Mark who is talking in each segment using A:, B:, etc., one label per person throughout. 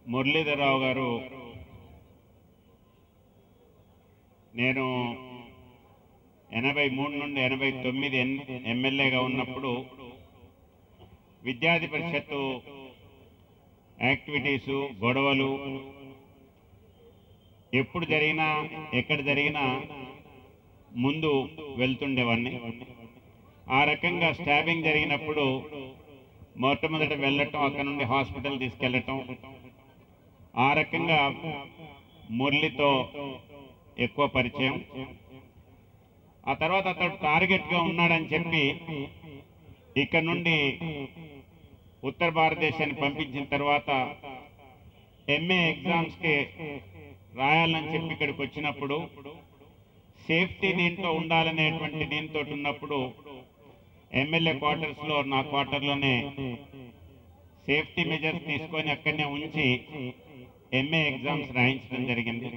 A: మురళీధరరావు గారు నేను 83 నుండి 89 ఎమ్మెల్యేగా ఉన్నప్పుడు విద్యార్థి పరిషత్తు యాక్టివిటీసు గొడవలు ఎప్పుడు జరిగినా ఎక్కడ జరిగినా ముందు వెళ్తుండేవాడిని. ఆ రకంగా స్టాబింగ్ జరిగినప్పుడు మొట్టమొదట వెళ్ళటం, అక్కడ నుండి హాస్పిటల్ తీసుకెళ్ళటం, ఆ రకంగా మురళితో ఎక్కువ పరిచయం. ఆ తర్వాత అతడు టార్గెట్గా ఉన్నాడని చెప్పి ఇక్కడ నుండి ఉత్తర భారతదేశాన్ని పంపించిన తర్వాత ఎంఏ ఎగ్జామ్స్కి రాయాలని చెప్పి ఇక్కడికి వచ్చినప్పుడు సేఫ్టీ దీంట్లో ఉండాలనేటువంటి దీంతో ఉన్నప్పుడు ఎమ్మెల్యే క్వార్టర్స్లో నా క్వార్టర్లోనే సేఫ్టీ మెజర్స్ తీసుకొని అక్కడనే ఉంచి ఎంఏ ఎగ్జామ్స్ రాయించడం జరిగింది.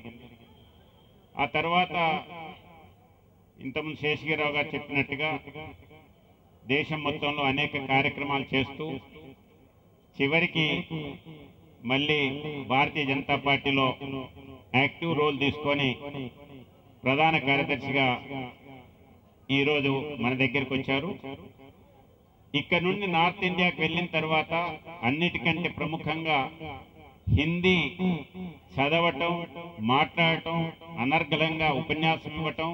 A: ఆ తర్వాత ఇంతకుముందు శేషగిరిరావు గారు చెప్పినట్టుగా దేశం మొత్తంలో అనేక కార్యక్రమాలు చేస్తూ చివరికి మళ్ళీ భారతీయ జనతా పార్టీలో యాక్టివ్ రోల్ తీసుకొని ప్రధాన కార్యదర్శిగా ఈరోజు మన దగ్గరికి వచ్చారు. ఇక్కడ నుండి నార్త్ ఇండియాకి వెళ్ళిన తర్వాత అన్నిటికంటే ప్రముఖంగా హిందీ చదవటం, మాట్లాడటం, అనర్గళంగా ఉపన్యాసం ఇవ్వటం,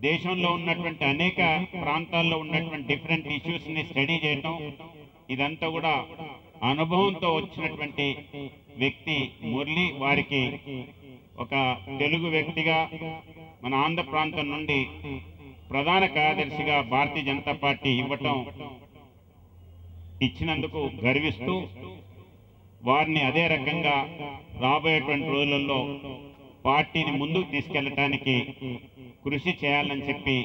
A: దేశంలో ఉన్నటువంటి అనేక ప్రాంతాల్లో ఉన్నటువంటి డిఫరెంట్ ఇష్యూస్ని స్టడీ చేయటం, ఇదంతా కూడా అనుభవంతో వచ్చినటువంటి వ్యక్తి మురళి. వారికి ఒక తెలుగు వ్యక్తిగా మన ఆంధ్ర ప్రాంతం నుండి ప్రధాన కార్యదర్శిగా భారతీయ జనతా పార్టీ ఇచ్చినందుకు గర్విస్తూ వారిని అదే రకంగా రాబోయేటువంటి రోజులలో పార్టీని ముందుకు తీసుకెళ్లడానికి కృషి చేయాలని చెప్పి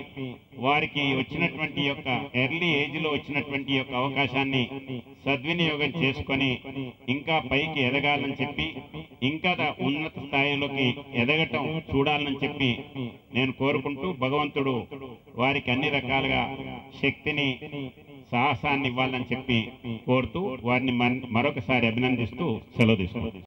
A: వారికి వచ్చినటువంటి యొక్క ఎర్లీ ఏజ్లో వచ్చినటువంటి యొక్క అవకాశాన్ని సద్వినియోగం చేసుకొని ఇంకా పైకి ఎదగాలని చెప్పి ఇంకా ఉన్నత స్థాయిలోకి ఎదగటం చూడాలని చెప్పి నేను కోరుకుంటూ భగవంతుడు వారికి అన్ని రకాలుగా శక్తిని సాహసాన్ని ఇవ్వాలని చెప్పి కోరుతూ వారిని మరొకసారి అభినందిస్తూ సెలవు తీసుకుంటాను.